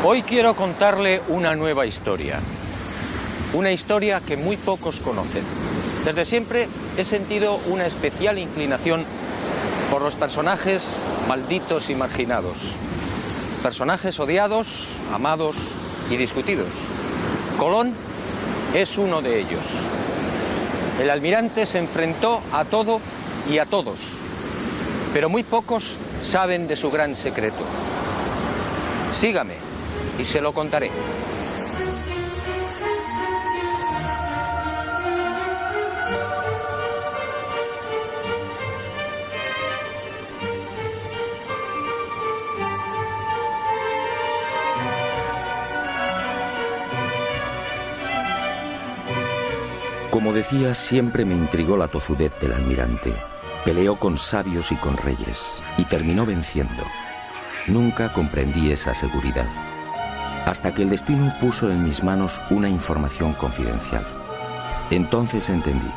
Hoy quiero contarle una nueva historia. Una historia que muy pocos conocen. Desde siempre he sentido una especial inclinación por los personajes malditos y marginados. Personajes odiados, amados y discutidos. Colón es uno de ellos. El almirante se enfrentó a todo y a todos, pero muy pocos saben de su gran secreto. Sígame y se lo contaré. Como decía, siempre me intrigó la tozudez del almirante. Peleó con sabios y con reyes, y terminó venciendo. Nunca comprendí esa seguridad, hasta que el destino puso en mis manos una información confidencial. Entonces entendí.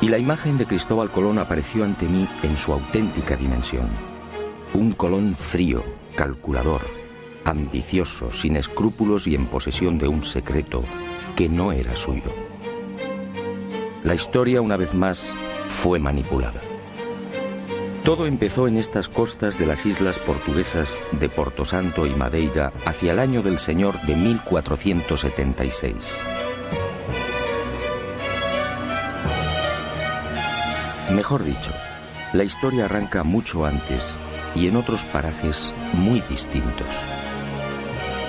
Y la imagen de Cristóbal Colón apareció ante mí en su auténtica dimensión. Un Colón frío, calculador, ambicioso, sin escrúpulos y en posesión de un secreto que no era suyo. La historia, una vez más, fue manipulada. Todo empezó en estas costas de las islas portuguesas de Porto Santo y Madeira hacia el año del Señor de 1476. Mejor dicho, la historia arranca mucho antes y en otros parajes muy distintos.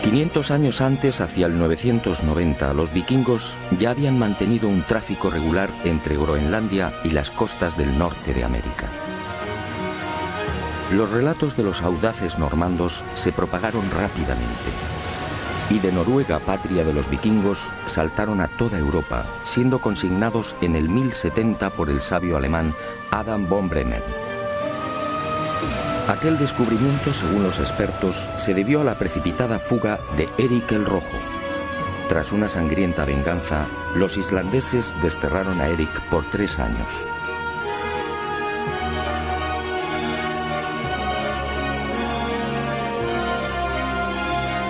500 años antes, hacia el 990, los vikingos ya habían mantenido un tráfico regular entre Groenlandia y las costas del norte de América. Los relatos de los audaces normandos se propagaron rápidamente, y de Noruega, patria de los vikingos, saltaron a toda Europa, siendo consignados en el 1070 por el sabio alemán Adam von Bremen. Aquel descubrimiento, según los expertos, se debió a la precipitada fuga de Eric el Rojo. Tras una sangrienta venganza, los islandeses desterraron a Eric por 3 años.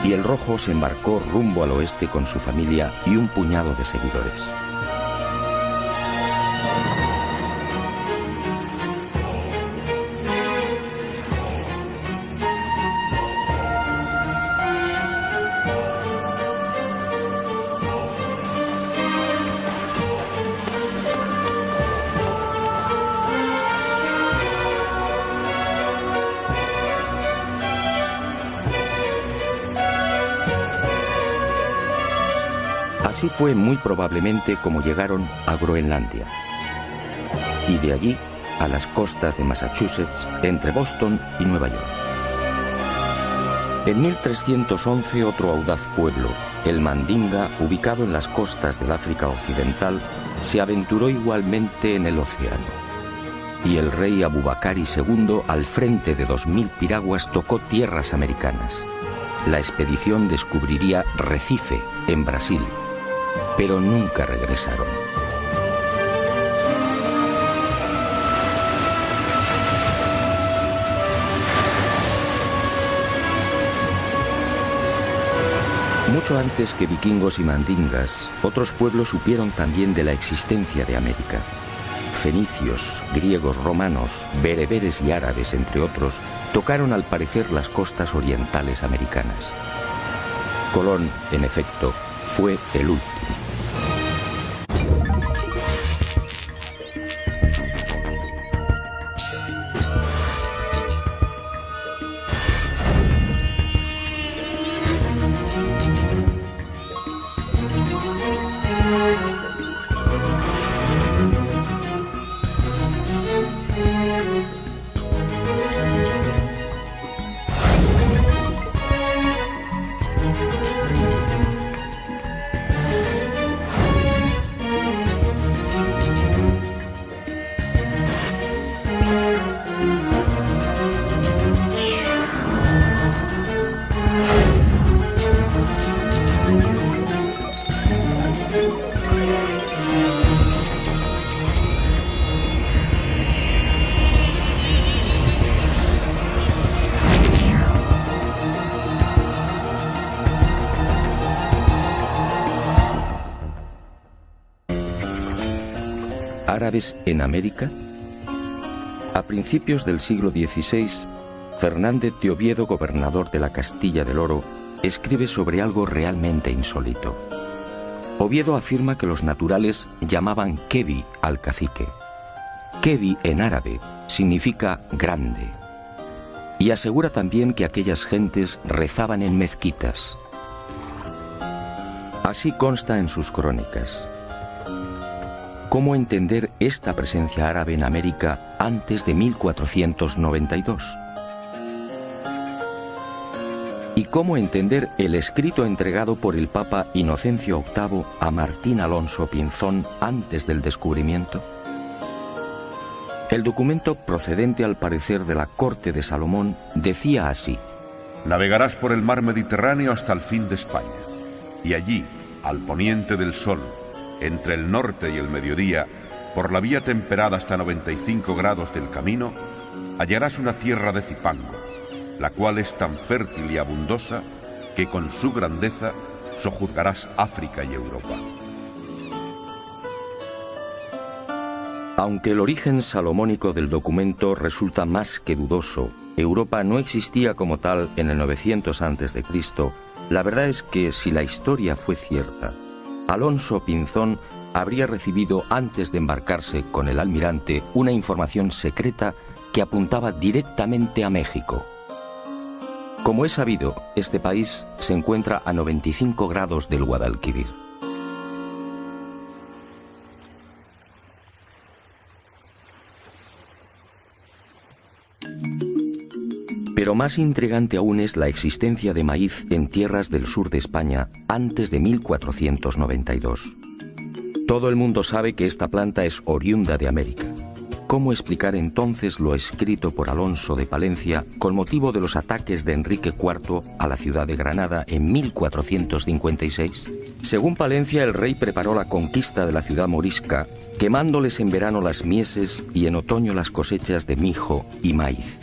Y el Rojo se embarcó rumbo al oeste con su familia y un puñado de seguidores. Así fue muy probablemente como llegaron a Groenlandia, y de allí a las costas de Massachusetts, entre Boston y Nueva York. En 1311 otro audaz pueblo, el Mandinga, ubicado en las costas del África Occidental, se aventuró igualmente en el océano. Y el rey Abubakari II, al frente de 2000 piraguas, tocó tierras americanas. La expedición descubriría Recife, en Brasil, pero nunca regresaron. Mucho antes que vikingos y mandingas, otros pueblos supieron también de la existencia de América. Fenicios, griegos, romanos, bereberes y árabes, entre otros, tocaron al parecer las costas orientales americanas. Colón, en efecto, fue el último. ¿Árabes en América? A principios del siglo XVI, Fernández de Oviedo, gobernador de la Castilla del Oro, escribe sobre algo realmente insólito. Oviedo afirma que los naturales llamaban Kebi al cacique. Kebi en árabe significa grande. Y asegura también que aquellas gentes rezaban en mezquitas. Así consta en sus crónicas. ¿Cómo entender esta presencia árabe en América antes de 1492? ¿Y cómo entender el escrito entregado por el Papa Inocencio VIII a Martín Alonso Pinzón antes del descubrimiento? El documento, procedente al parecer de la corte de Salomón, decía así: navegarás por el mar Mediterráneo hasta el fin de España, y allí, al poniente del sol, entre el norte y el mediodía, por la vía temperada hasta 95 grados del camino, hallarás una tierra de Cipango, la cual es tan fértil y abundosa que con su grandeza sojuzgarás África y Europa. Aunque el origen salomónico del documento resulta más que dudoso, Europa no existía como tal en el 900 a.C., la verdad es que si la historia fue cierta, Alonso Pinzón habría recibido antes de embarcarse con el almirante una información secreta que apuntaba directamente a México. Como es sabido, este país se encuentra a 95 grados del Guadalquivir. Pero más intrigante aún es la existencia de maíz en tierras del sur de España antes de 1492. Todo el mundo sabe que esta planta es oriunda de América. ¿Cómo explicar entonces lo escrito por Alonso de Palencia con motivo de los ataques de Enrique IV a la ciudad de Granada en 1456? Según Palencia, el rey preparó la conquista de la ciudad morisca, quemándoles en verano las mieses y en otoño las cosechas de mijo y maíz.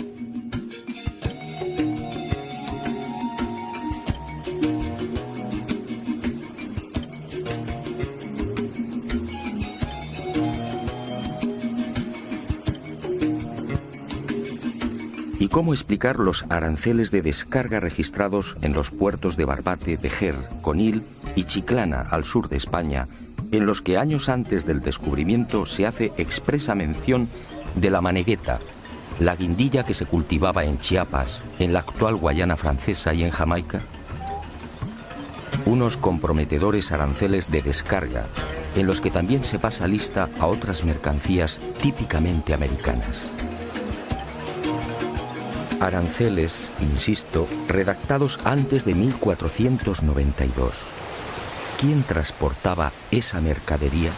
¿Y cómo explicar los aranceles de descarga registrados en los puertos de Barbate, Vejer, Conil y Chiclana, al sur de España, en los que años antes del descubrimiento se hace expresa mención de la manegueta, la guindilla que se cultivaba en Chiapas, en la actual Guayana Francesa y en Jamaica? Unos comprometedores aranceles de descarga, en los que también se pasa lista a otras mercancías típicamente americanas. Aranceles, insisto, redactados antes de 1492. ¿Quién transportaba esa mercadería?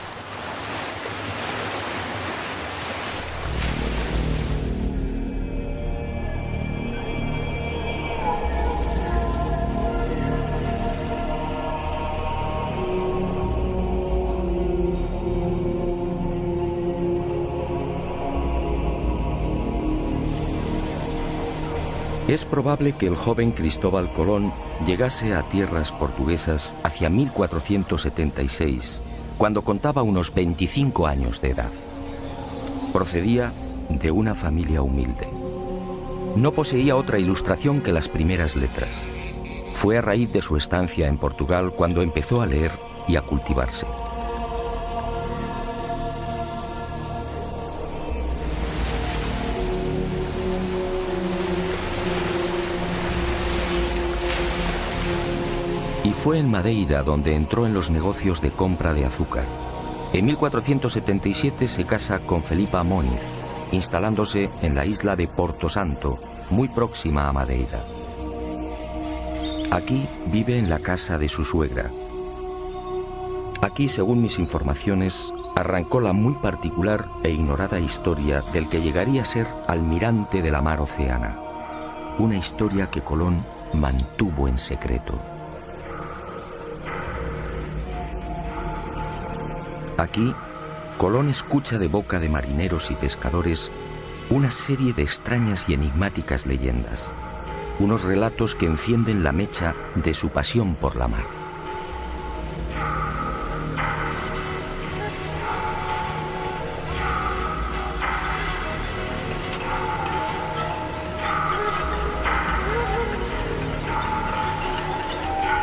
Es probable que el joven Cristóbal Colón llegase a tierras portuguesas hacia 1476, cuando contaba unos 25 años de edad. Procedía de una familia humilde. No poseía otra ilustración que las primeras letras. Fue a raíz de su estancia en Portugal cuando empezó a leer y a cultivarse. Y fue en Madeira donde entró en los negocios de compra de azúcar. En 1477 se casa con Felipa Moniz, instalándose en la isla de Porto Santo, muy próxima a Madeira. Aquí vive en la casa de su suegra. Aquí, según mis informaciones, arrancó la muy particular e ignorada historia del que llegaría a ser almirante de la mar Oceana. Una historia que Colón mantuvo en secreto. Aquí, Colón escucha de boca de marineros y pescadores una serie de extrañas y enigmáticas leyendas, unos relatos que encienden la mecha de su pasión por la mar.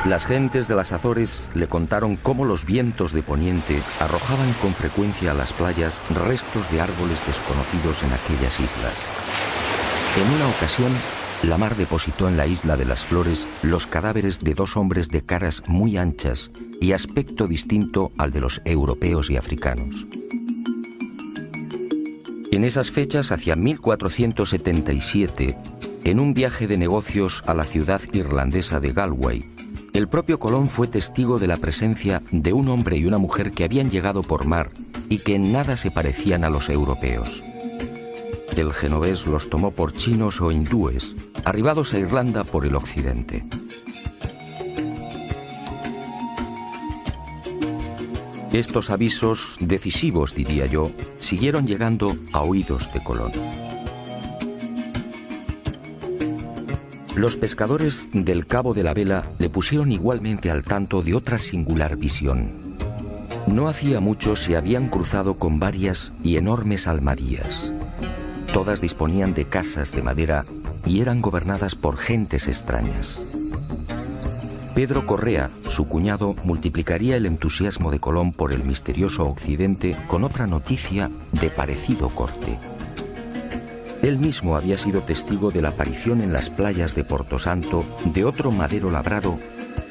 Las gentes de las Azores le contaron cómo los vientos de poniente arrojaban con frecuencia a las playas restos de árboles desconocidos en aquellas islas. En una ocasión, la mar depositó en la isla de las Flores los cadáveres de 2 hombres de caras muy anchas y aspecto distinto al de los europeos y africanos. En esas fechas, hacia 1477, en un viaje de negocios a la ciudad irlandesa de Galway, el propio Colón fue testigo de la presencia de un hombre y una mujer que habían llegado por mar y que en nada se parecían a los europeos. El genovés los tomó por chinos o hindúes, arribados a Irlanda por el occidente. Estos avisos, decisivos diría yo, siguieron llegando a oídos de Colón. Los pescadores del Cabo de la Vela le pusieron igualmente al tanto de otra singular visión. No hacía mucho se habían cruzado con varias y enormes almadías. Todas disponían de casas de madera y eran gobernadas por gentes extrañas. Pedro Correa, su cuñado, multiplicaría el entusiasmo de Colón por el misterioso occidente con otra noticia de parecido corte. Él mismo había sido testigo de la aparición en las playas de Porto Santo de otro madero labrado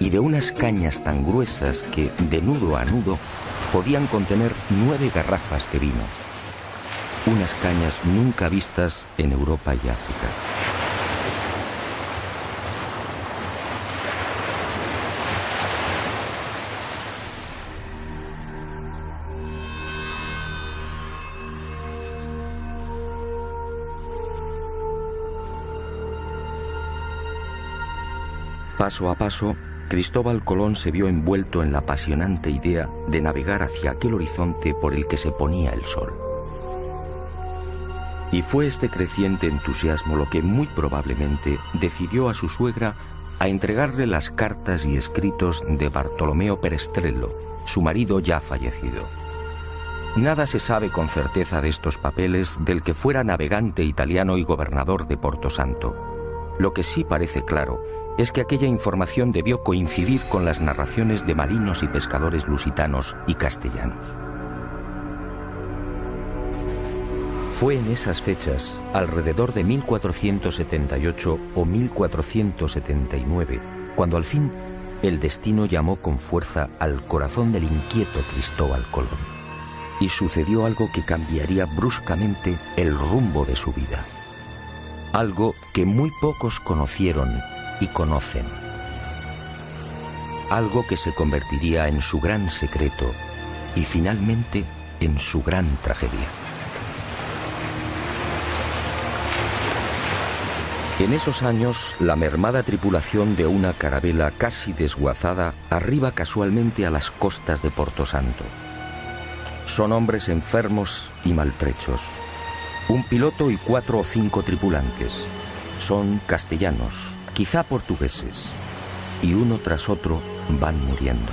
y de unas cañas tan gruesas que, de nudo a nudo, podían contener 9 garrafas de vino. Unas cañas nunca vistas en Europa y África. Paso a paso, Cristóbal Colón se vio envuelto en la apasionante idea de navegar hacia aquel horizonte por el que se ponía el sol. Y fue este creciente entusiasmo lo que muy probablemente decidió a su suegra a entregarle las cartas y escritos de Bartolomeo Perestrello, su marido ya fallecido. Nada se sabe con certeza de estos papeles del que fuera navegante italiano y gobernador de Porto Santo. Lo que sí parece claro es que aquella información debió coincidir con las narraciones de marinos y pescadores lusitanos y castellanos. Fue en esas fechas, alrededor de 1478 o 1479, cuando al fin el destino llamó con fuerza al corazón del inquieto Cristóbal Colón. Y sucedió algo que cambiaría bruscamente el rumbo de su vida. Algo que muy pocos conocieron y conocen. Algo que se convertiría en su gran secreto y finalmente en su gran tragedia. En esos años, la mermada tripulación de una carabela casi desguazada arriba casualmente a las costas de Porto Santo. Son hombres enfermos y maltrechos. Un piloto y 4 o 5 tripulantes. Son castellanos, quizá portugueses, y uno tras otro van muriendo.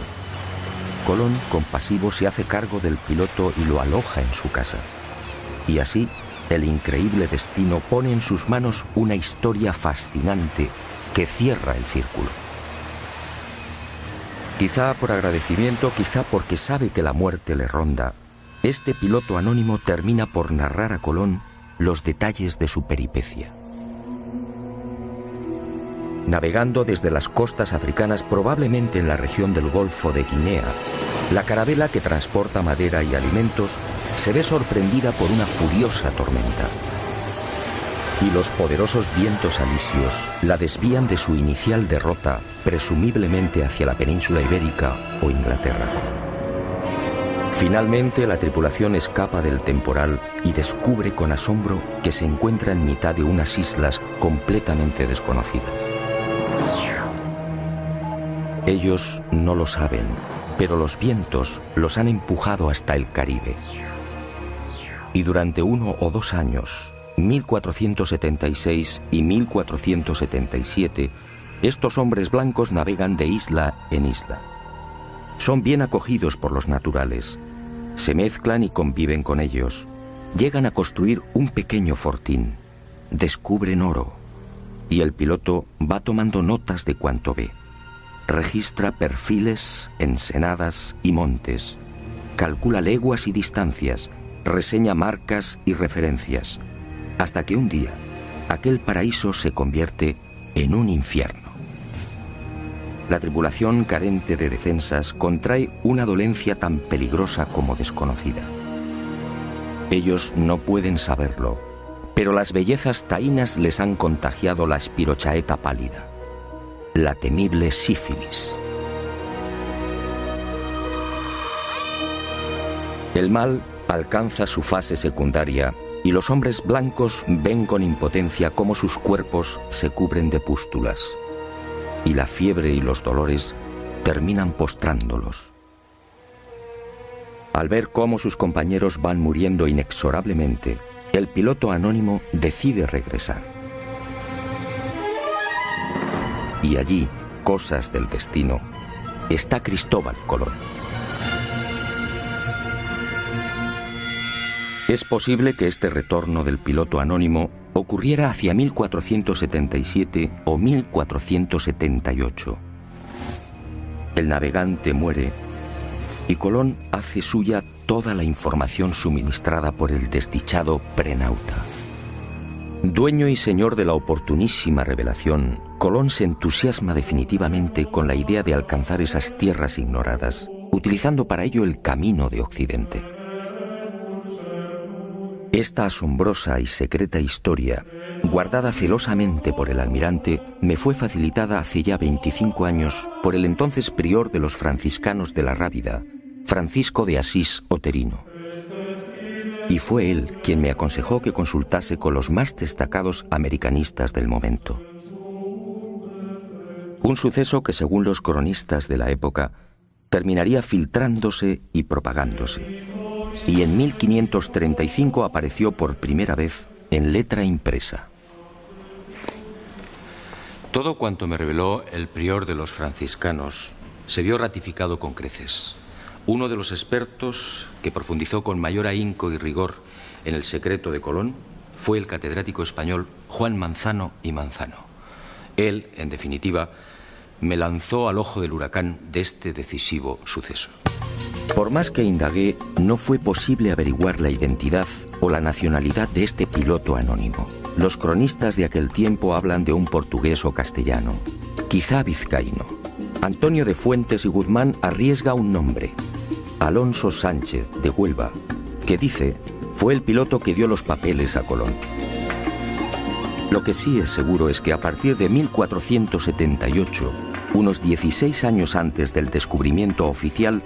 Colón, compasivo, se hace cargo del piloto y lo aloja en su casa. Y así, el increíble destino pone en sus manos una historia fascinante que cierra el círculo. Quizá por agradecimiento, quizá porque sabe que la muerte le ronda, este piloto anónimo termina por narrar a Colón los detalles de su peripecia. Navegando desde las costas africanas, probablemente en la región del Golfo de Guinea, la carabela que transporta madera y alimentos se ve sorprendida por una furiosa tormenta. Y los poderosos vientos alisios la desvían de su inicial derrota, presumiblemente hacia la península ibérica o Inglaterra. Finalmente, la tripulación escapa del temporal y descubre con asombro que se encuentra en mitad de unas islas completamente desconocidas. Ellos no lo saben, pero los vientos los han empujado hasta el Caribe. Y durante 1 o 2 años, 1476 y 1477, estos hombres blancos navegan de isla en isla. Son bien acogidos por los naturales, se mezclan y conviven con ellos, llegan a construir un pequeño fortín, descubren oro, y el piloto va tomando notas de cuanto ve. registra perfiles, ensenadas y montes, calcula leguas y distancias, reseña marcas y referencias, hasta que un día aquel paraíso se convierte en un infierno. La tripulación, carente de defensas, contrae una dolencia tan peligrosa como desconocida. Ellos no pueden saberlo, pero las bellezas taínas les han contagiado la espirochaeta pálida, la temible sífilis. El mal alcanza su fase secundaria y los hombres blancos ven con impotencia cómo sus cuerpos se cubren de pústulas, y la fiebre y los dolores terminan postrándolos. Al ver cómo sus compañeros van muriendo inexorablemente, el piloto anónimo decide regresar. Y allí, cosas del destino, está Cristóbal Colón. Es posible que este retorno del piloto anónimo ocurriera hacia 1477 o 1478. El navegante muere y Colón hace suya toda la información suministrada por el desdichado prenauta. Dueño y señor de la oportunísima revelación, Colón se entusiasma definitivamente con la idea de alcanzar esas tierras ignoradas, utilizando para ello el camino de Occidente. Esta asombrosa y secreta historia, guardada celosamente por el almirante, me fue facilitada hace ya 25 años por el entonces prior de los franciscanos de la Rábida, Francisco de Asís Oterino. Y fue él quien me aconsejó que consultase con los más destacados americanistas del momento. Un suceso que, según los cronistas de la época, terminaría filtrándose y propagándose. Y en 1535 apareció por primera vez en letra impresa. Todo cuanto me reveló el prior de los franciscanos se vio ratificado con creces. Uno de los expertos que profundizó con mayor ahínco y rigor en el secreto de Colón fue el catedrático español Juan Manzano y Manzano. Él, en definitiva, me lanzó al ojo del huracán de este decisivo suceso. Por más que indagué, no fue posible averiguar la identidad o la nacionalidad de este piloto anónimo. Los cronistas de aquel tiempo hablan de un portugués o castellano, quizá vizcaíno. Antonio de Fuentes y Guzmán arriesga un nombre, Alonso Sánchez de Huelva, que dice fue el piloto que dio los papeles a Colón. Lo que sí es seguro es que a partir de 1478, unos 16 años antes del descubrimiento oficial,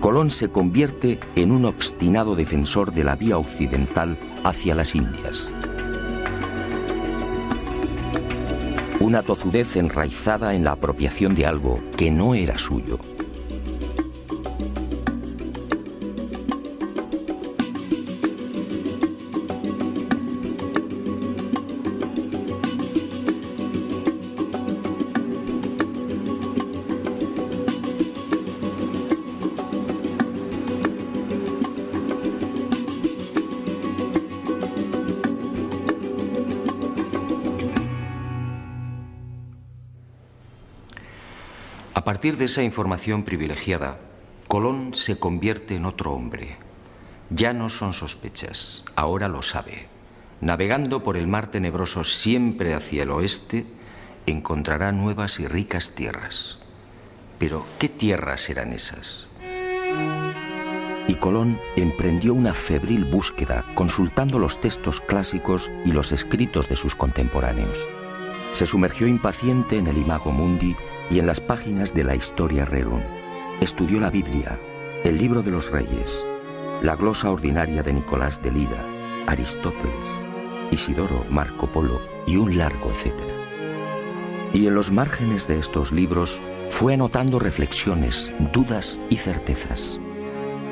Colón se convierte en un obstinado defensor de la vía occidental hacia las Indias. Una tozudez enraizada en la apropiación de algo que no era suyo. A partir de esa información privilegiada, Colón se convierte en otro hombre. Ya no son sospechas, ahora lo sabe. Navegando por el mar tenebroso siempre hacia el oeste, encontrará nuevas y ricas tierras. Pero, ¿qué tierras eran esas? Y Colón emprendió una febril búsqueda, consultando los textos clásicos y los escritos de sus contemporáneos. Se sumergió impaciente en el Imago Mundi y en las páginas de la Historia Rerum. Estudió la Biblia, el Libro de los Reyes, la glosa ordinaria de Nicolás de Lira, Aristóteles, Isidoro, Marco Polo y un largo etcétera. Y en los márgenes de estos libros fue anotando reflexiones, dudas y certezas.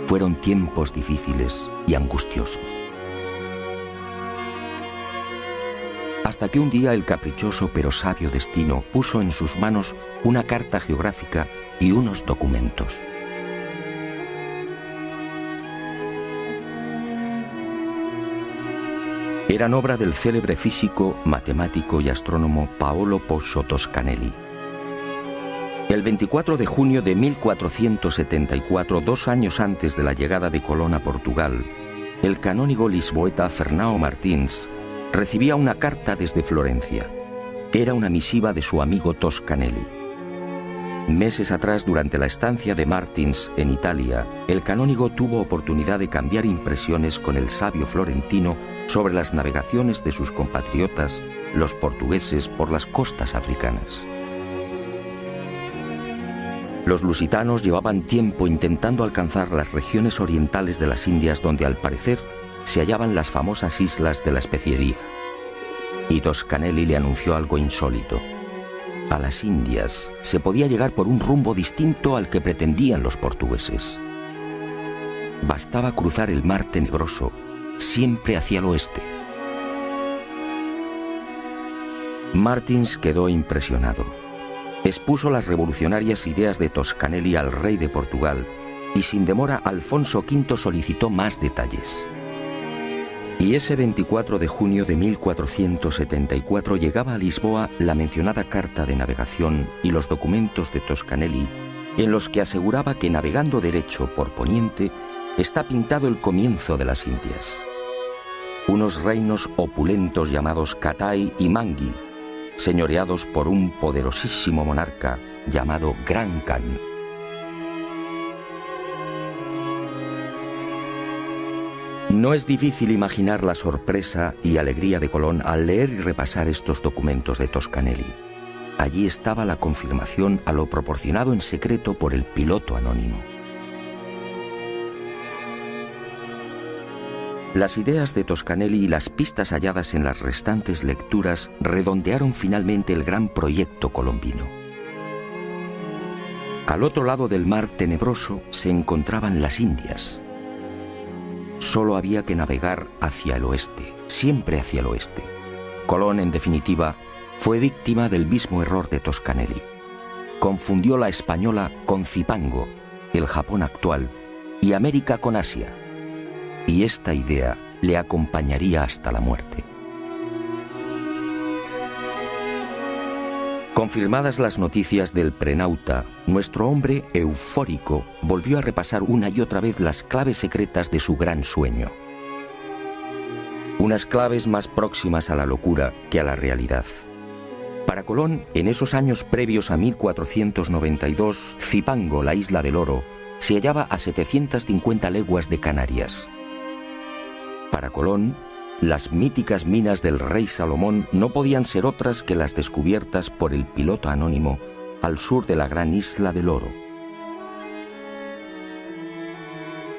Fueron tiempos difíciles y angustiosos. Hasta que un día el caprichoso pero sabio destino puso en sus manos una carta geográfica y unos documentos. Eran obra del célebre físico, matemático y astrónomo Paolo Pozzo Toscanelli. El 24 de junio de 1474, 2 años antes de la llegada de Colón a Portugal, el canónigo lisboeta Fernão Martins recibía una carta desde Florencia. Era una misiva de su amigo Toscanelli. Meses atrás, durante la estancia de Martins en Italia, el canónigo tuvo oportunidad de cambiar impresiones con el sabio florentino sobre las navegaciones de sus compatriotas, los portugueses, por las costas africanas. Los lusitanos llevaban tiempo intentando alcanzar las regiones orientales de las Indias, donde al parecer se hallaban las famosas islas de la especiería. Y Toscanelli le anunció algo insólito. A las Indias se podía llegar por un rumbo distinto al que pretendían los portugueses. Bastaba cruzar el mar tenebroso, siempre hacia el oeste. Martins quedó impresionado. Expuso las revolucionarias ideas de Toscanelli al rey de Portugal y sin demora Alfonso V solicitó más detalles. Y ese 24 de junio de 1474 llegaba a Lisboa la mencionada carta de navegación y los documentos de Toscanelli, en los que aseguraba que navegando derecho por poniente está pintado el comienzo de las Indias. Unos reinos opulentos llamados Catai y Mangui, señoreados por un poderosísimo monarca llamado Gran Khan. No es difícil imaginar la sorpresa y alegría de Colón al leer y repasar estos documentos de Toscanelli. Allí estaba la confirmación a lo proporcionado en secreto por el piloto anónimo. Las ideas de Toscanelli y las pistas halladas en las restantes lecturas redondearon finalmente el gran proyecto colombino. Al otro lado del mar tenebroso se encontraban las Indias. Solo había que navegar hacia el oeste, siempre hacia el oeste. Colón, en definitiva, fue víctima del mismo error de Toscanelli. Confundió la española con Zipango, el Japón actual, y América con Asia. Y esta idea le acompañaría hasta la muerte. Confirmadas las noticias del prenauta, nuestro hombre eufórico volvió a repasar una y otra vez las claves secretas de su gran sueño. Unas claves más próximas a la locura que a la realidad. Para Colón, en esos años previos a 1492, Zipango, la isla del oro, se hallaba a 750 leguas de Canarias. Para Colón, las míticas minas del rey Salomón no podían ser otras que las descubiertas por el piloto anónimo al sur de la gran isla del oro.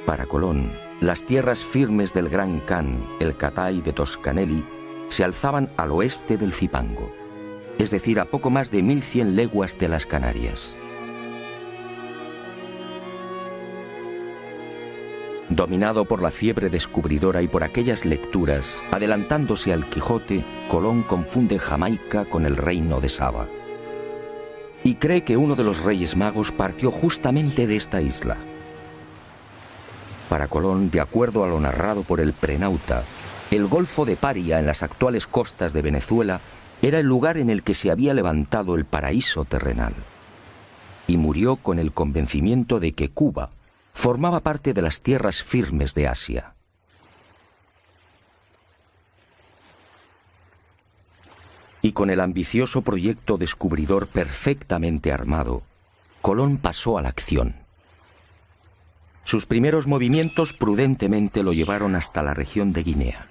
Para Colón, las tierras firmes del Gran Khan, el Catai de Toscanelli, se alzaban al oeste del Zipango, es decir, a poco más de 1100 leguas de las Canarias. Dominado por la fiebre descubridora y por aquellas lecturas, adelantándose al Quijote, Colón confunde Jamaica con el reino de Saba. Y cree que uno de los reyes magos partió justamente de esta isla. Para Colón, de acuerdo a lo narrado por el prenauta, el Golfo de Paria, en las actuales costas de Venezuela, era el lugar en el que se había levantado el paraíso terrenal. Y murió con el convencimiento de que Cuba formaba parte de las tierras firmes de Asia. Y con el ambicioso proyecto descubridor perfectamente armado, Colón pasó a la acción. Sus primeros movimientos prudentemente lo llevaron hasta la región de Guinea.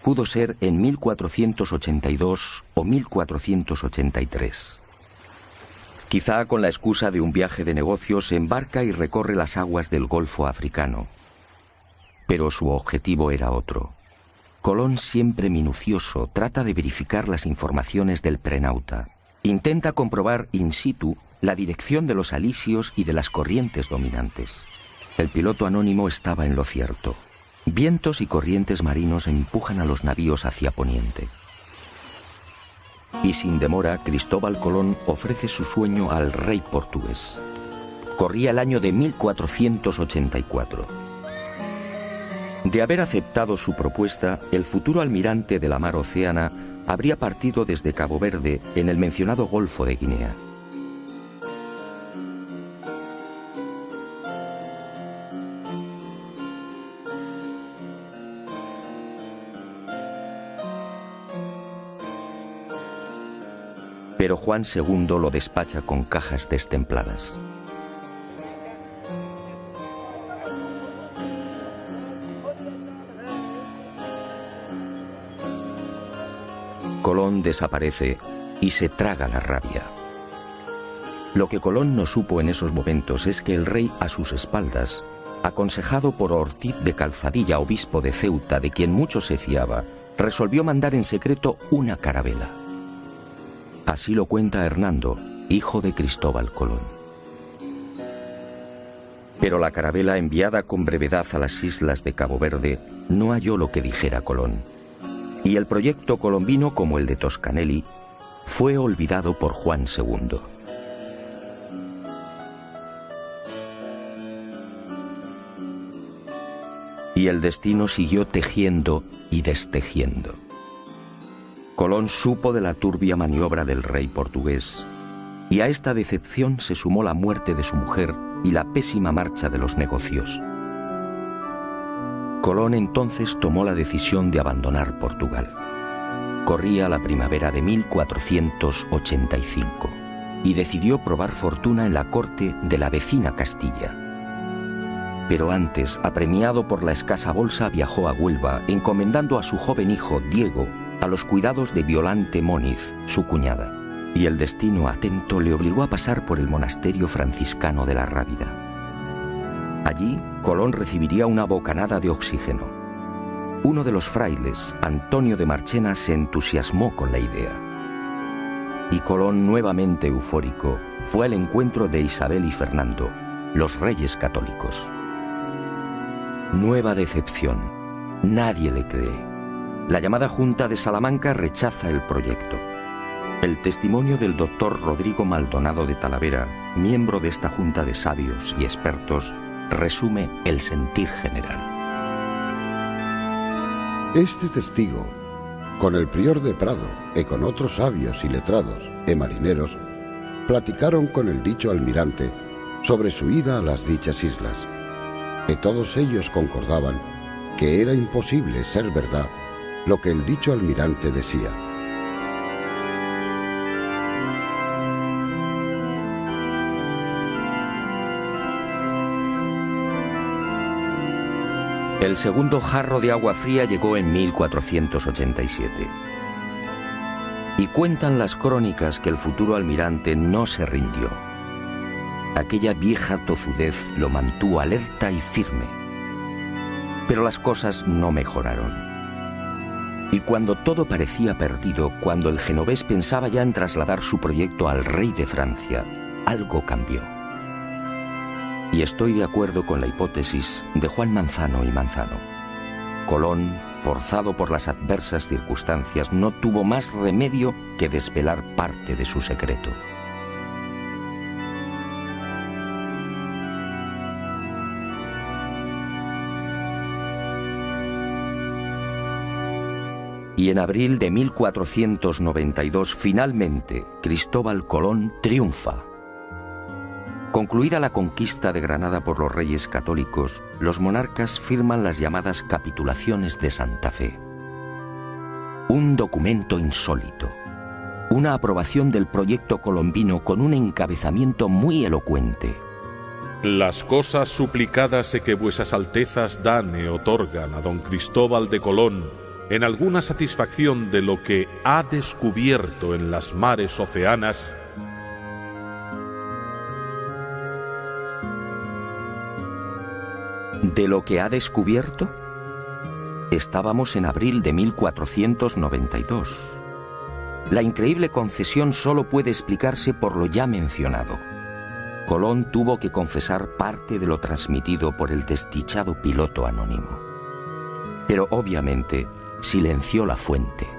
Pudo ser en 1482 o 1483. Quizá con la excusa de un viaje de negocios se embarca y recorre las aguas del Golfo africano. Pero su objetivo era otro. Colón, siempre minucioso, trata de verificar las informaciones del prenauta. Intenta comprobar in situ la dirección de los alisios y de las corrientes dominantes. El piloto anónimo estaba en lo cierto. Vientos y corrientes marinos empujan a los navíos hacia poniente. Y sin demora, Cristóbal Colón ofrece su sueño al rey portugués. Corría el año de 1484. De haber aceptado su propuesta, el futuro almirante de la mar Océana habría partido desde Cabo Verde en el mencionado Golfo de Guinea. pero Juan II lo despacha con cajas destempladas. Colón desaparece y se traga la rabia. Lo que Colón no supo en esos momentos es que el rey a sus espaldas, aconsejado por Ortiz de Calzadilla, obispo de Ceuta, de quien mucho se fiaba, resolvió mandar en secreto una carabela. Así lo cuenta Hernando, hijo de Cristóbal Colón. Pero la carabela enviada con brevedad a las islas de Cabo Verde no halló lo que dijera Colón, y el proyecto colombino, como el de Toscanelli, fue olvidado por Juan II. Y el destino siguió tejiendo y destejiendo. Colón supo de la turbia maniobra del rey portugués, y a esta decepción se sumó la muerte de su mujer y la pésima marcha de los negocios. Colón entonces tomó la decisión de abandonar Portugal. Corría la primavera de 1485 y decidió probar fortuna en la corte de la vecina Castilla. Pero antes, apremiado por la escasa bolsa, viajó a Huelva, encomendando a su joven hijo, Diego, a los cuidados de Violante Móniz, su cuñada. Y el destino atento le obligó a pasar por el monasterio franciscano de la Rábida. Allí, Colón recibiría una bocanada de oxígeno. Uno de los frailes, Antonio de Marchena, se entusiasmó con la idea. Y Colón, nuevamente eufórico, fue al encuentro de Isabel y Fernando, los reyes católicos. Nueva decepción. Nadie le cree. La llamada Junta de Salamanca rechaza el proyecto. El testimonio del doctor Rodrigo Maldonado de Talavera, miembro de esta junta de sabios y expertos, resume el sentir general. Este testigo, con el prior de Prado y con otros sabios y letrados y marineros, platicaron con el dicho almirante sobre su ida a las dichas islas, y todos ellos concordaban que era imposible ser verdad lo que el dicho almirante decía. El segundo jarro de agua fría llegó en 1487. Y cuentan las crónicas que el futuro almirante no se rindió. Aquella vieja tozudez lo mantuvo alerta y firme. Pero las cosas no mejoraron. Y cuando todo parecía perdido, cuando el genovés pensaba ya en trasladar su proyecto al rey de Francia, algo cambió. Y estoy de acuerdo con la hipótesis de Juan Manzano y Manzano. Colón, forzado por las adversas circunstancias, no tuvo más remedio que desvelar parte de su secreto. Y en abril de 1492, finalmente, Cristóbal Colón triunfa. Concluida la conquista de Granada por los reyes católicos, los monarcas firman las llamadas capitulaciones de Santa Fe. Un documento insólito, una aprobación del proyecto colombino con un encabezamiento muy elocuente. Las cosas suplicadas que vuesas altezas dan e otorgan a don Cristóbal de Colón en alguna satisfacción de lo que ha descubierto en las mares oceanas, ¿de lo que ha descubierto? Estábamos en abril de 1492. La increíble concesión solo puede explicarse por lo ya mencionado. Colón tuvo que confesar parte de lo transmitido por el desdichado piloto anónimo. Pero obviamente silenció la fuente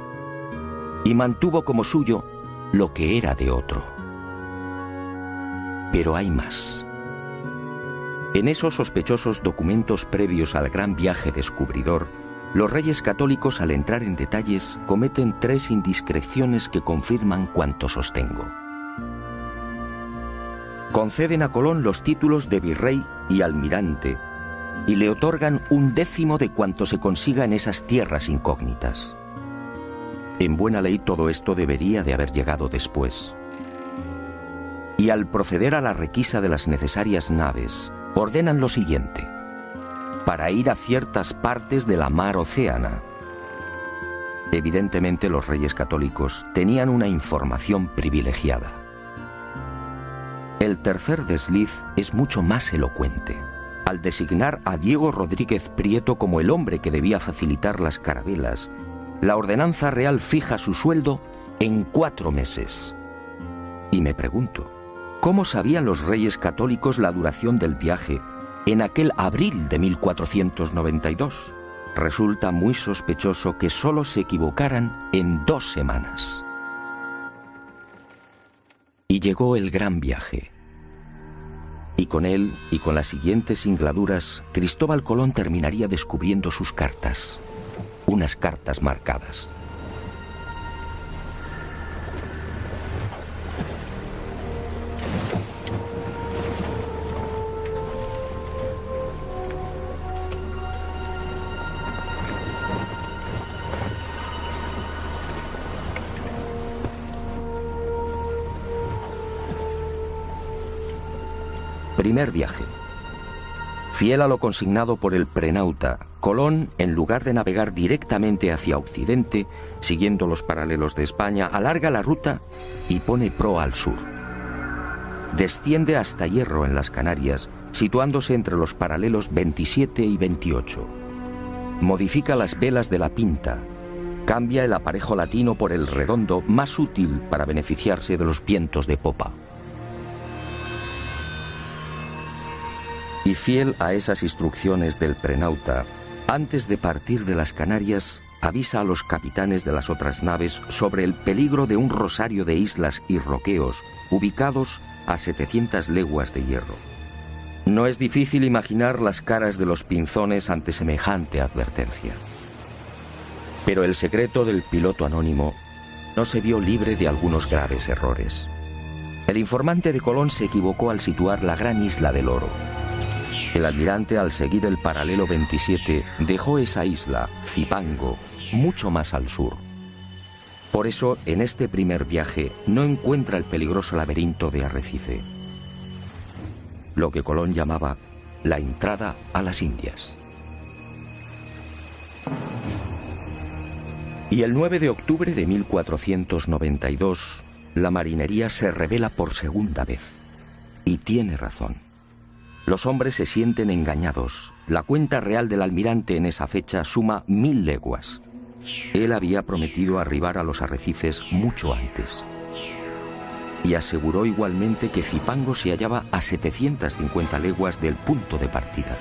y mantuvo como suyo lo que era de otro. Pero hay más. En esos sospechosos documentos previos al gran viaje descubridor, los reyes católicos, al entrar en detalles, cometen 3 indiscreciones que confirman cuanto sostengo. Conceden a Colón los títulos de virrey y almirante y le otorgan 1/10 de cuanto se consiga en esas tierras incógnitas. En buena ley todo esto debería de haber llegado después. Y al proceder a la requisa de las necesarias naves, ordenan lo siguiente: para ir a ciertas partes de la mar Océana. Evidentemente los reyes católicos tenían una información privilegiada. El tercer desliz es mucho más elocuente. Al designar a Diego Rodríguez Prieto como el hombre que debía facilitar las carabelas, la ordenanza real fija su sueldo en 4 meses. Y me pregunto, ¿cómo sabían los reyes católicos la duración del viaje en aquel abril de 1492? Resulta muy sospechoso que solo se equivocaran en 2 semanas. Y llegó el gran viaje. Y con él, y con las siguientes singladuras, Cristóbal Colón terminaría descubriendo sus cartas. Unas cartas marcadas. Primer viaje. Fiel a lo consignado por el prenauta, Colón, en lugar de navegar directamente hacia Occidente, siguiendo los paralelos de España, alarga la ruta y pone proa al sur. Desciende hasta Hierro, en las Canarias, situándose entre los paralelos 27 y 28. Modifica las velas de la Pinta, cambia el aparejo latino por el redondo, más útil para beneficiarse de los vientos de popa. Y fiel a esas instrucciones del prenauta, antes de partir de las Canarias, avisa a los capitanes de las otras naves sobre el peligro de un rosario de islas y roqueos ubicados a 700 leguas de Hierro. No es difícil imaginar las caras de los pinzones ante semejante advertencia. Pero el secreto del piloto anónimo no se vio libre de algunos graves errores. El informante de Colón se equivocó al situar la gran isla del Oro. El almirante, al seguir el paralelo 27, dejó esa isla, Zipango, mucho más al sur. Por eso, en este primer viaje, no encuentra el peligroso laberinto de Arrecife, lo que Colón llamaba la entrada a las Indias. Y el 9 de octubre de 1492, la marinería se revela por segunda vez. Y tiene razón. Los hombres se sienten engañados. La cuenta real del almirante en esa fecha suma 1000 leguas. Él había prometido arribar a los arrecifes mucho antes. Y aseguró igualmente que Zipango se hallaba a 750 leguas del punto de partida.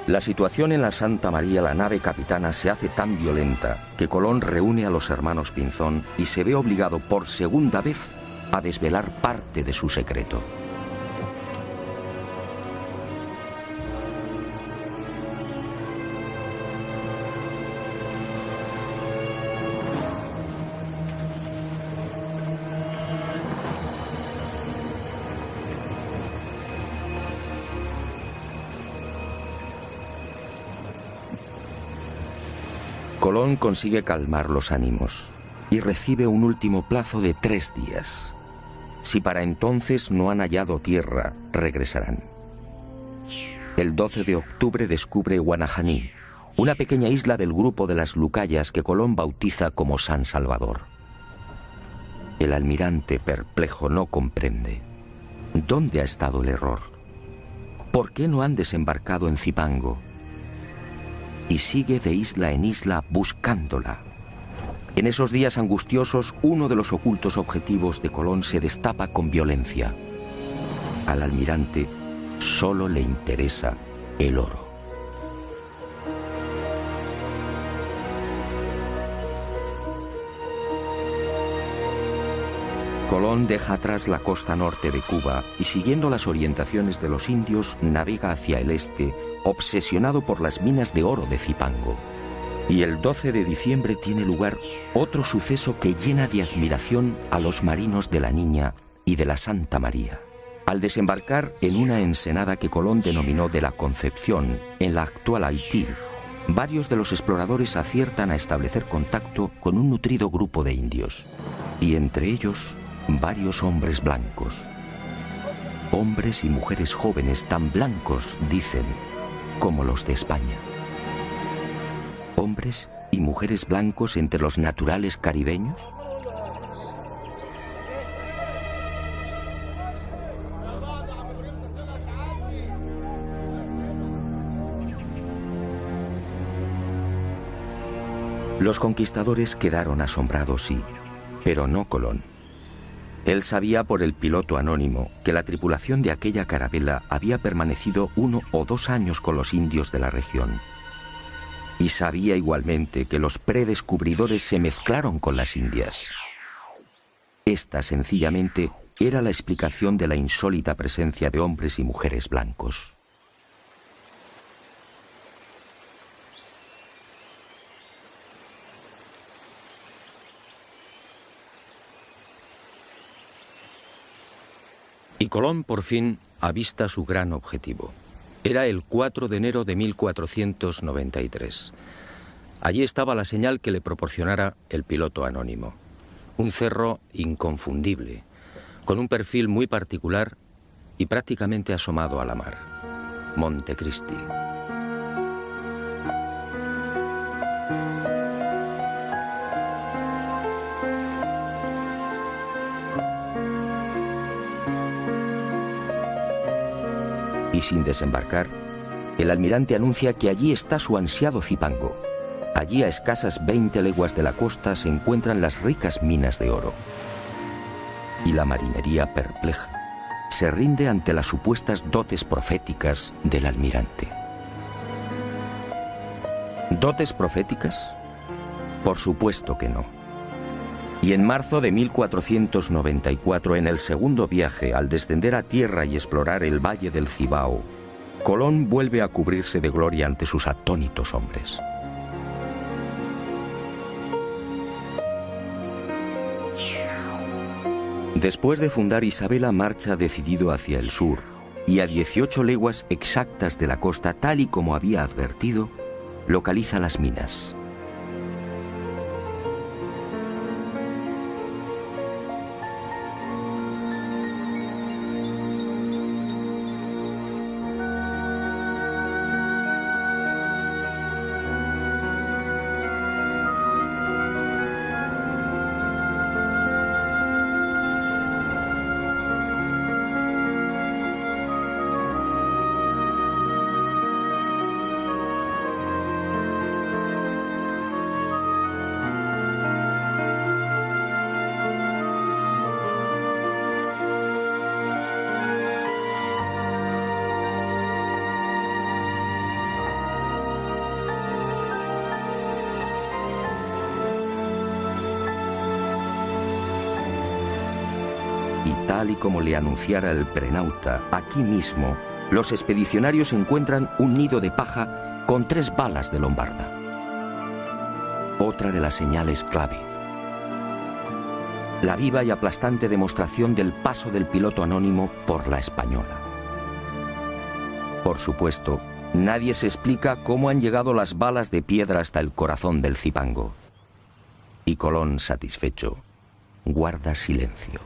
La situación en la Santa María, la nave capitana, se hace tan violenta que Colón reúne a los hermanos Pinzón y se ve obligado por segunda vez a desvelar parte de su secreto. Colón consigue calmar los ánimos y recibe un último plazo de 3 días. Si para entonces no han hallado tierra, regresarán. El 12 de octubre descubre Guanajaní, una pequeña isla del grupo de las Lucayas que Colón bautiza como San Salvador. El almirante, perplejo, no comprende. ¿Dónde ha estado el error? ¿Por qué no han desembarcado en Zipango? Y sigue de isla en isla buscándola. En esos días angustiosos, uno de los ocultos objetivos de Colón se destapa con violencia. Al almirante solo le interesa el oro. Colón deja atrás la costa norte de Cuba y, siguiendo las orientaciones de los indios, navega hacia el este, obsesionado por las minas de oro de Zipango. Y el 12 de diciembre tiene lugar otro suceso que llena de admiración a los marinos de la Niña y de la Santa María. Al desembarcar en una ensenada que Colón denominó de la Concepción, en la actual Haití, varios de los exploradores aciertan a establecer contacto con un nutrido grupo de indios, y entre ellos varios hombres blancos. Hombres y mujeres jóvenes tan blancos, dicen, como los de España. ¿Hombres y mujeres blancos entre los naturales caribeños? Los conquistadores quedaron asombrados, sí, pero no Colón. Él sabía por el piloto anónimo que la tripulación de aquella carabela había permanecido 1 o 2 años con los indios de la región. Y sabía igualmente que los predescubridores se mezclaron con las indias. Esta, sencillamente, era la explicación de la insólita presencia de hombres y mujeres blancos. Y Colón por fin avista su gran objetivo. Era el 4 de enero de 1493. Allí estaba la señal que le proporcionara el piloto anónimo. Un cerro inconfundible, con un perfil muy particular y prácticamente asomado a la mar. Montecristi. Y sin desembarcar, el almirante anuncia que allí está su ansiado Zipango. Allí, a escasas 20 leguas de la costa, se encuentran las ricas minas de oro. Y la marinería, perpleja, se rinde ante las supuestas dotes proféticas del almirante. ¿Dotes proféticas? Por supuesto que no. Y en marzo de 1494, en el segundo viaje, al descender a tierra y explorar el valle del Cibao, Colón vuelve a cubrirse de gloria ante sus atónitos hombres. Después de fundar Isabela, marcha decidido hacia el sur, y a 18 leguas exactas de la costa, tal y como había advertido, localiza las minas. Tal y como le anunciara el prenauta, aquí mismo, los expedicionarios encuentran un nido de paja con 3 balas de lombarda. Otra de las señales clave. La viva y aplastante demostración del paso del piloto anónimo por la Española. Por supuesto, nadie se explica cómo han llegado las balas de piedra hasta el corazón del Zipango. Y Colón, satisfecho, guarda silencio.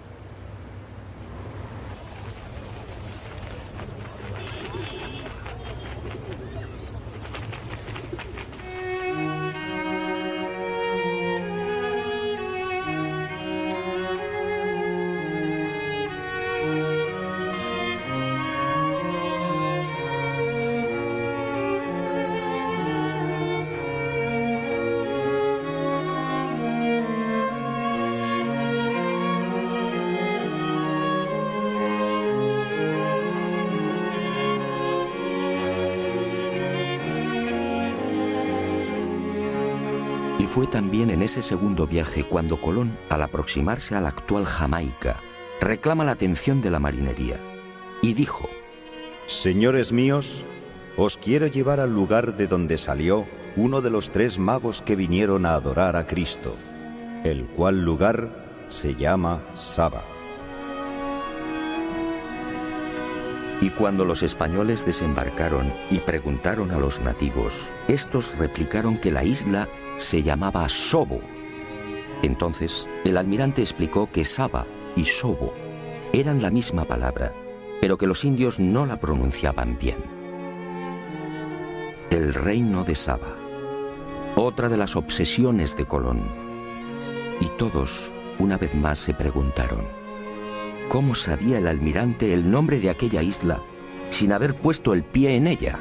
Y fue también en ese segundo viaje cuando Colón, al aproximarse a la actual Jamaica, reclama la atención de la marinería y dijo: Señores míos, os quiero llevar al lugar de donde salió uno de los 3 magos que vinieron a adorar a Cristo, el cual lugar se llama Saba. Y cuando los españoles desembarcaron y preguntaron a los nativos, estos replicaron que la isla se llamaba Sobo. Entonces, el almirante explicó que Saba y Sobo eran la misma palabra, pero que los indios no la pronunciaban bien. El reino de Saba, otra de las obsesiones de Colón. Y todos, una vez más, se preguntaron, ¿cómo sabía el almirante el nombre de aquella isla sin haber puesto el pie en ella?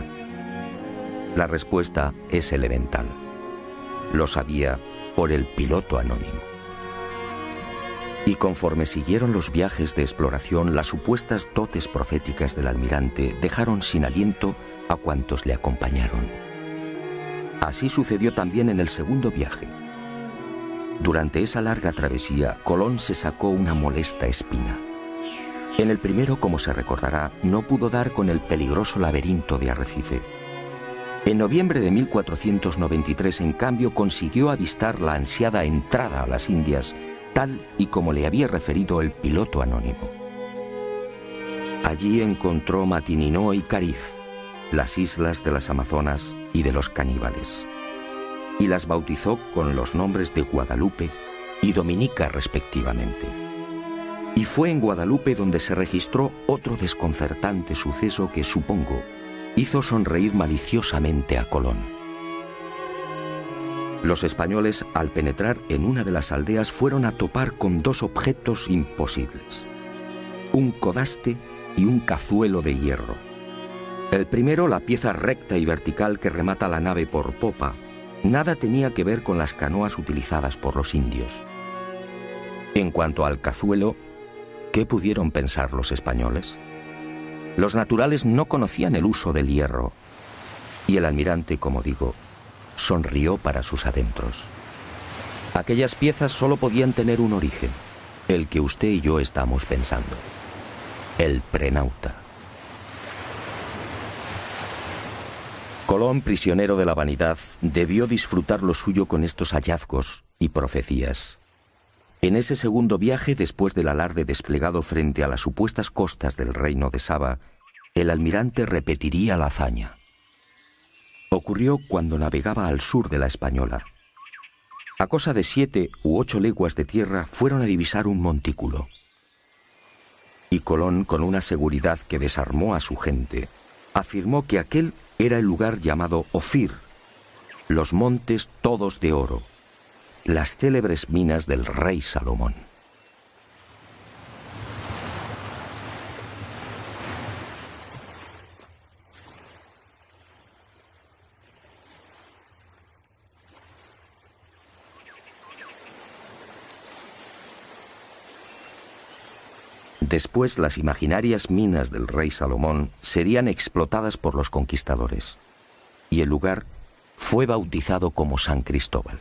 La respuesta es elemental. Lo sabía por el piloto anónimo. Y conforme siguieron los viajes de exploración, las supuestas dotes proféticas del almirante dejaron sin aliento a cuantos le acompañaron. Así sucedió también en el segundo viaje. Durante esa larga travesía, Colón se sacó una molesta espina. En el primero, como se recordará, no pudo dar con el peligroso laberinto de Arrecife. En noviembre de 1493, en cambio, consiguió avistar la ansiada entrada a las Indias, tal y como le había referido el piloto anónimo. Allí encontró Matininó y Cariz, las islas de las Amazonas y de los caníbales, y las bautizó con los nombres de Guadalupe y Dominica respectivamente. Y fue en Guadalupe donde se registró otro desconcertante suceso que, supongo, hizo sonreír maliciosamente a Colón. Los españoles, al penetrar en una de las aldeas, fueron a topar con dos objetos imposibles: un codaste y un cazuelo de hierro. El primero, la pieza recta y vertical que remata la nave por popa, nada tenía que ver con las canoas utilizadas por los indios. En cuanto al cazuelo, ¿qué pudieron pensar los españoles? Los naturales no conocían el uso del hierro, y el almirante, como digo, sonrió para sus adentros. Aquellas piezas solo podían tener un origen, el que usted y yo estamos pensando: el prenauta. Colón, prisionero de la vanidad, debió disfrutar lo suyo con estos hallazgos y profecías. En ese segundo viaje, después del alarde desplegado frente a las supuestas costas del reino de Saba, el almirante repetiría la hazaña. Ocurrió cuando navegaba al sur de la Española. A cosa de 7 u 8 leguas de tierra fueron a divisar un montículo. Y Colón, con una seguridad que desarmó a su gente, afirmó que aquel era el lugar llamado Ofir, los montes todos de oro, las célebres minas del rey Salomón. Después, las imaginarias minas del rey Salomón serían explotadas por los conquistadores, y el lugar fue bautizado como San Cristóbal.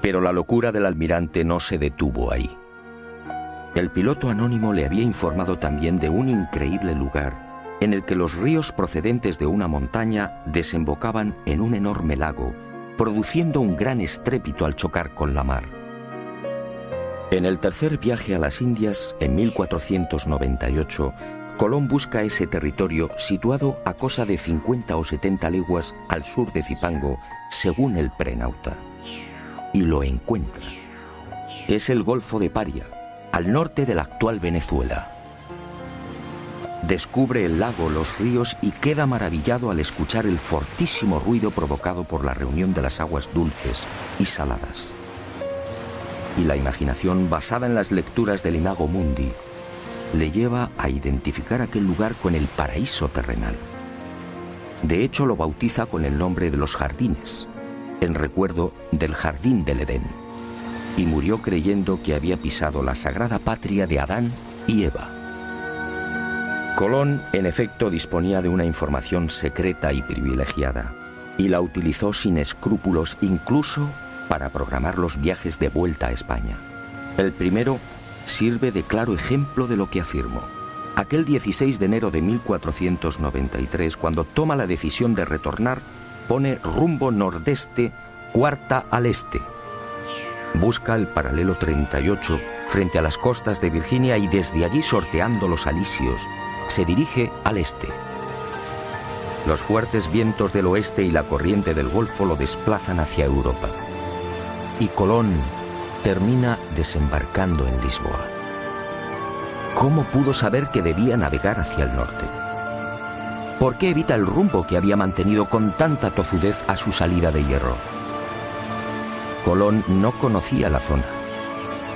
Pero la locura del almirante no se detuvo ahí. El piloto anónimo le había informado también de un increíble lugar en el que los ríos procedentes de una montaña desembocaban en un enorme lago, produciendo un gran estrépito al chocar con la mar. En el tercer viaje a las Indias, en 1498, Colón busca ese territorio situado a cosa de 50 o 70 leguas al sur de Zipango, según el prenauta. Y lo encuentra. Es el Golfo de Paria, al norte de la actual Venezuela. Descubre el lago, los ríos y queda maravillado al escuchar el fortísimo ruido provocado por la reunión de las aguas dulces y saladas. Y la imaginación, basada en las lecturas del Imago Mundi, le lleva a identificar aquel lugar con el paraíso terrenal. De hecho, lo bautiza con el nombre de los jardines, en recuerdo del jardín del Edén, y murió creyendo que había pisado la sagrada patria de Adán y Eva. Colón, en efecto, disponía de una información secreta y privilegiada, y la utilizó sin escrúpulos incluso para programar los viajes de vuelta a España. El primero sirve de claro ejemplo de lo que afirmo. Aquel 16 de enero de 1493, cuando toma la decisión de retornar, pone rumbo nordeste, cuarta al este. Busca el paralelo 38 frente a las costas de Virginia y desde allí, sorteando los alisios, se dirige al este. Los fuertes vientos del oeste y la corriente del Golfo lo desplazan hacia Europa. Y Colón termina desembarcando en Lisboa. ¿Cómo pudo saber que debía navegar hacia el norte? ¿Por qué evita el rumbo que había mantenido con tanta tozudez a su salida de Hierro? Colón no conocía la zona.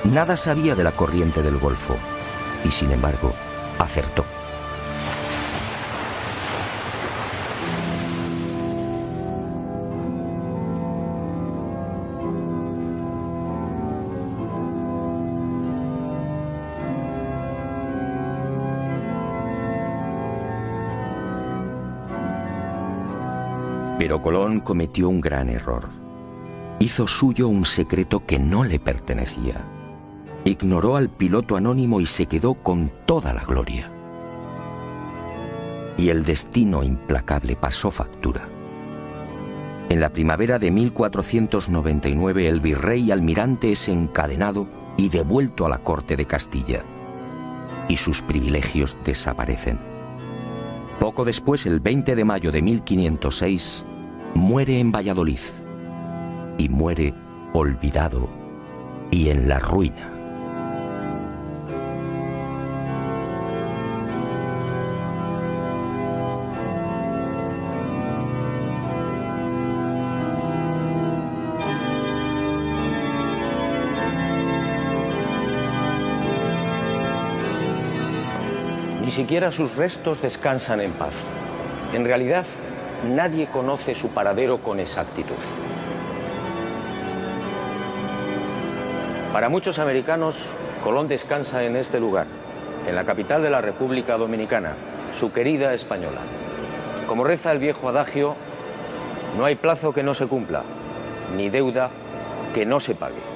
Nada sabía de la corriente del Golfo y, sin embargo, acertó. Pero Colón cometió un gran error. Hizo suyo un secreto que no le pertenecía. Ignoró al piloto anónimo y se quedó con toda la gloria. Y el destino implacable pasó factura. En la primavera de 1499 el virrey almirante es encadenado y devuelto a la corte de Castilla. Y sus privilegios desaparecen. Poco después, el 20 de mayo de 1506, muere en Valladolid. Y muere olvidado y en la ruina. Ni siquiera sus restos descansan en paz. En realidad, nadie conoce su paradero con exactitud. Para muchos americanos, Colón descansa en este lugar, en la capital de la República Dominicana, su querida Española. Como reza el viejo adagio, no hay plazo que no se cumpla, ni deuda que no se pague.